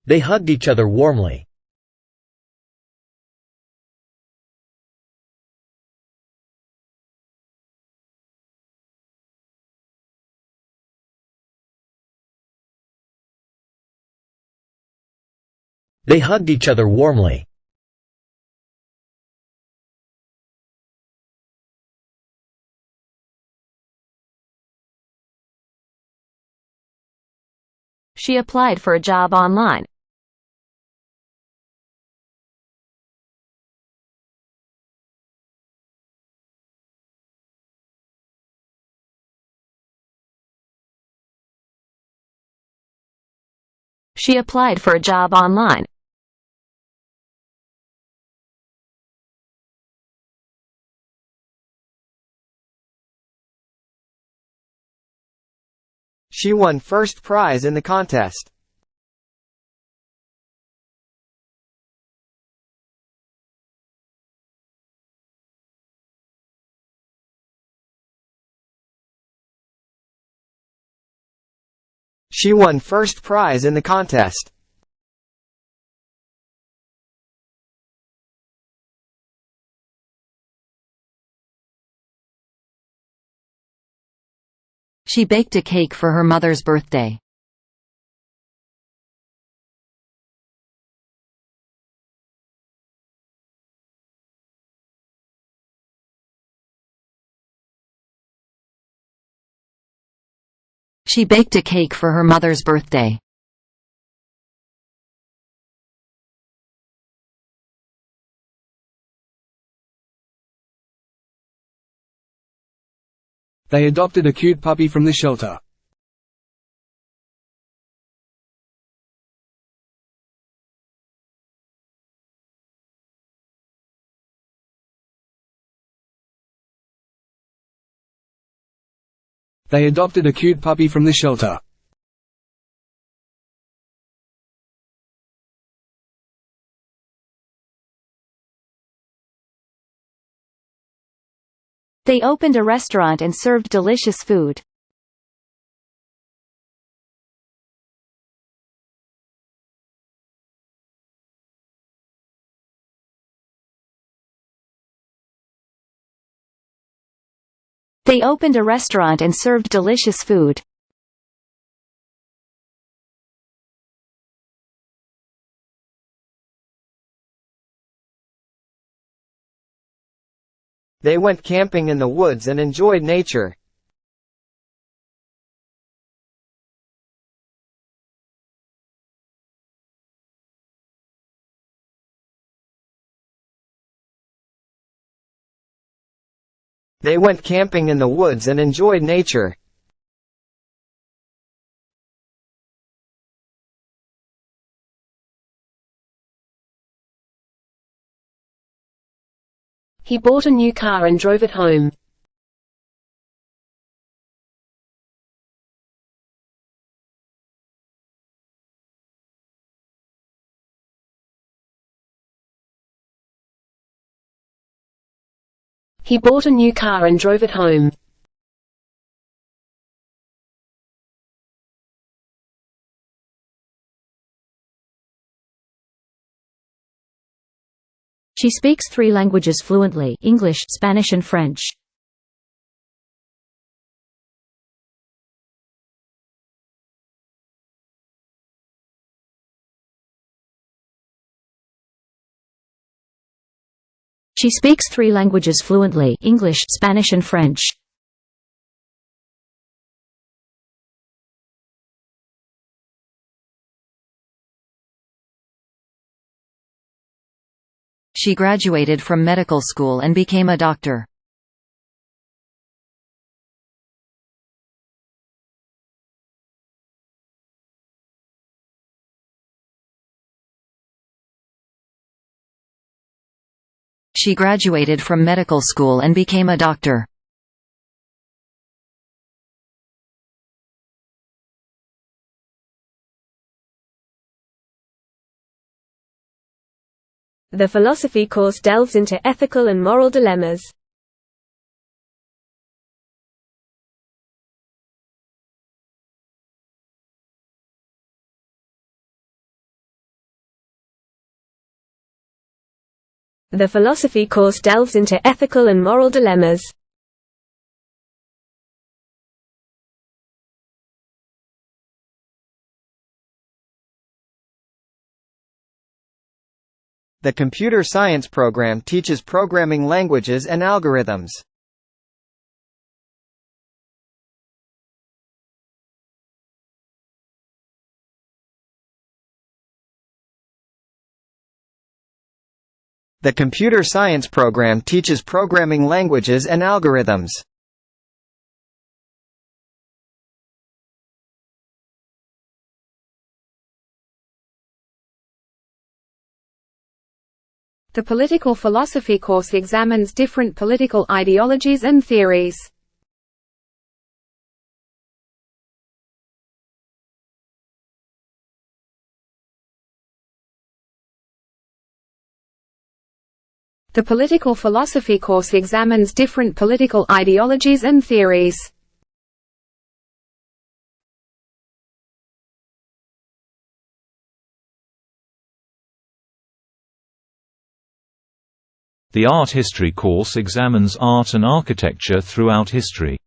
They hugged each other warmly. They hugged each other warmly. She applied for a job online. She applied for a job online. She won first prize in the contest. She won first prize in the contest. She baked a cake for her mother's birthday. She baked a cake for her mother's birthday. They adopted a cute puppy from the shelter. They adopted a cute puppy from the shelter. They opened a restaurant and served delicious food. They opened a restaurant and served delicious food. They went camping in the woods and enjoyed nature. They went camping in the woods and enjoyed nature. He bought a new car and drove it home. He bought a new car and drove it home. She speaks 3 languages fluently: English, Spanish and French. She speaks 3 languages fluently: English, Spanish and French. She graduated from medical school and became a doctor. She graduated from medical school and became a doctor. The philosophy course delves into ethical and moral dilemmas. The philosophy course delves into ethical and moral dilemmas. The computer science program teaches programming languages and algorithms. The computer science program teaches programming languages and algorithms. The political philosophy course examines different political ideologies and theories. The political philosophy course examines different political ideologies and theories. The art history course examines art and architecture throughout history.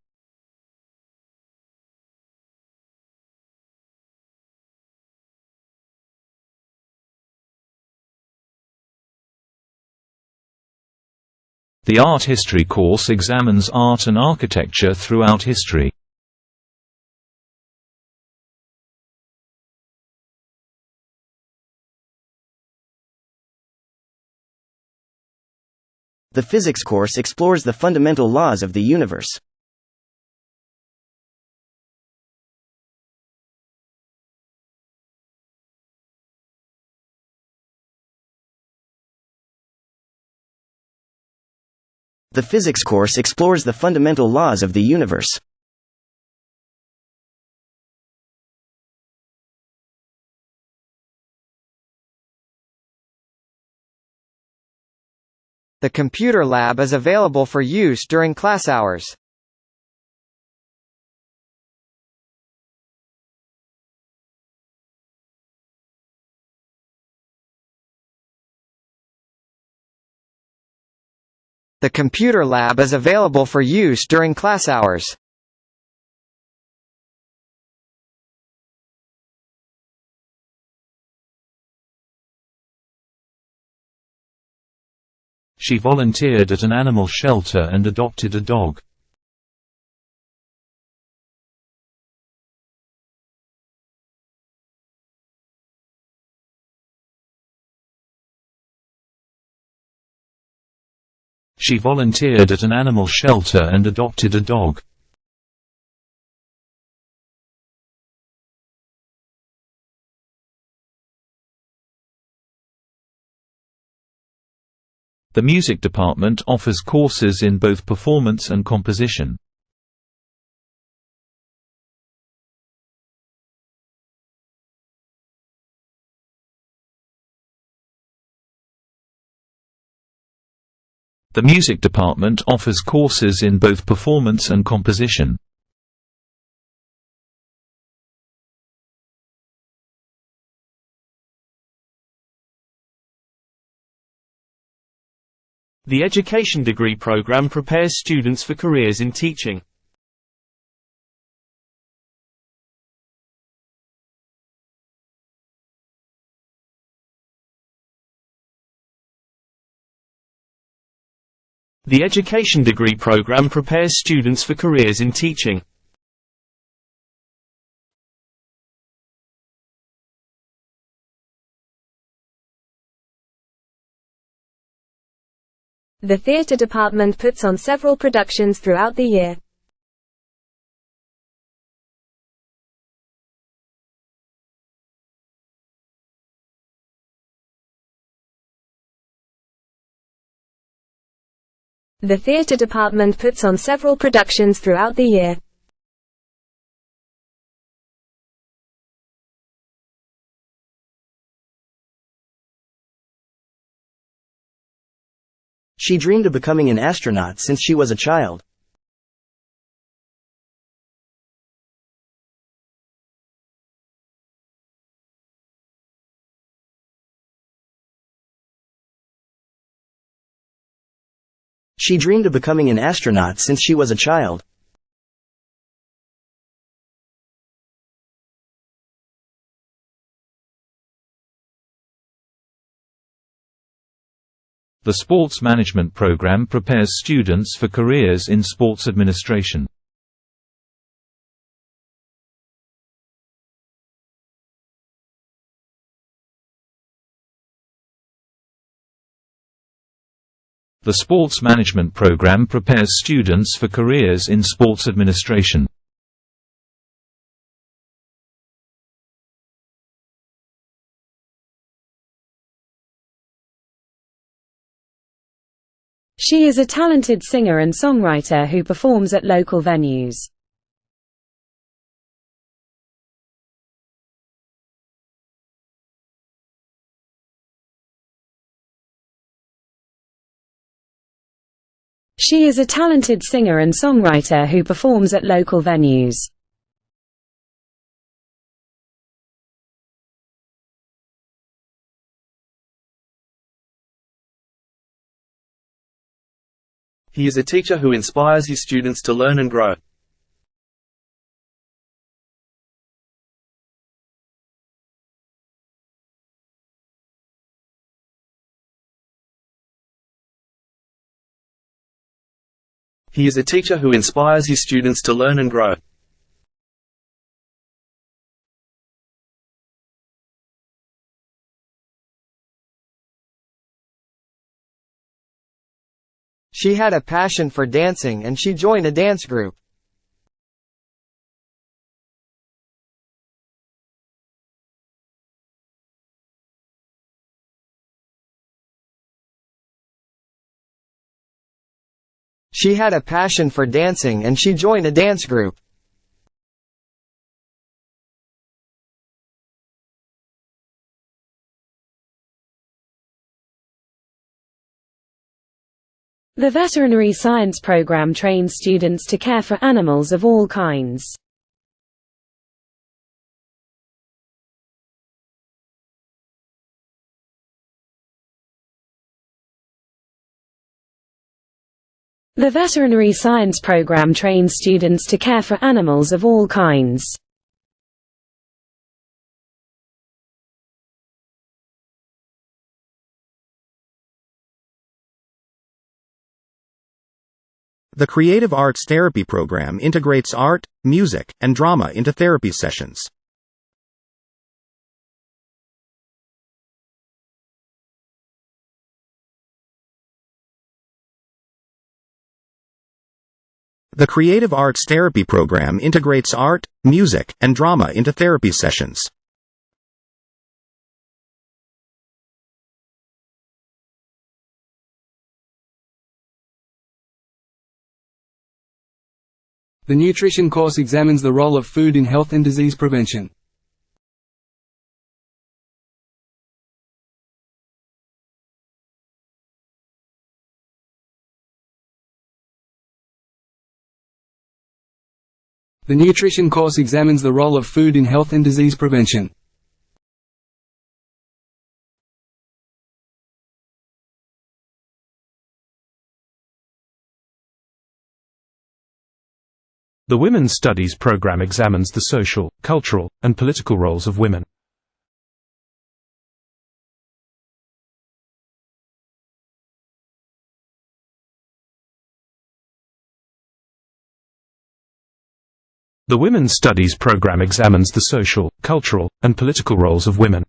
The art history course examines art and architecture throughout history. The physics course explores the fundamental laws of the universe. The physics course explores the fundamental laws of the universe. The computer lab is available for use during class hours. The computer lab is available for use during class hours. She volunteered at an animal shelter and adopted a dog. She volunteered at an animal shelter and adopted a dog. The music department offers courses in both performance and composition. The music department offers courses in both performance and composition. The education degree program prepares students for careers in teaching. The education degree program prepares students for careers in teaching. The theatre department puts on several productions throughout the year. The theatre department puts on several productions throughout the year. She dreamed of becoming an astronaut since she was a child. She dreamed of becoming an astronaut since she was a child. The sports management program prepares students for careers in sports administration. The sports management program prepares students for careers in sports administration. She is a talented singer and songwriter who performs at local venues. She is a talented singer and songwriter who performs at local venues. He is a teacher who inspires his students to learn and grow. He is a teacher who inspires his students to learn and grow. She had a passion for dancing and she joined a dance group. She had a passion for dancing and she joined a dance group. The veterinary science program trains students to care for animals of all kinds. The veterinary science program trains students to care for animals of all kinds. The Creative Arts Therapy program integrates art, music, and drama into therapy sessions. The Creative Arts Therapy program integrates art, music, and drama into therapy sessions. The nutrition course examines the role of food in health and disease prevention. The nutrition course examines the role of food in health and disease prevention. The Women's Studies program examines the social, cultural, and political roles of women. The Women's Studies program examines the social, cultural, and political roles of women.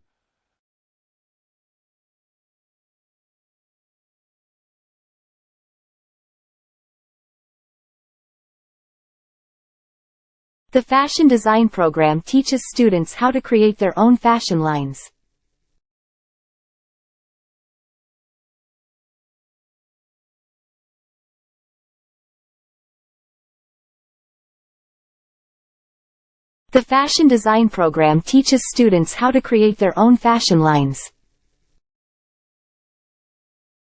The fashion design program teaches students how to create their own fashion lines. The fashion design program teaches students how to create their own fashion lines. The fashion design program teaches students how to create their own fashion lines. The fashion design program teaches students how to create their own fashion lines. The fashion design program teaches students how to create their own fashion lines.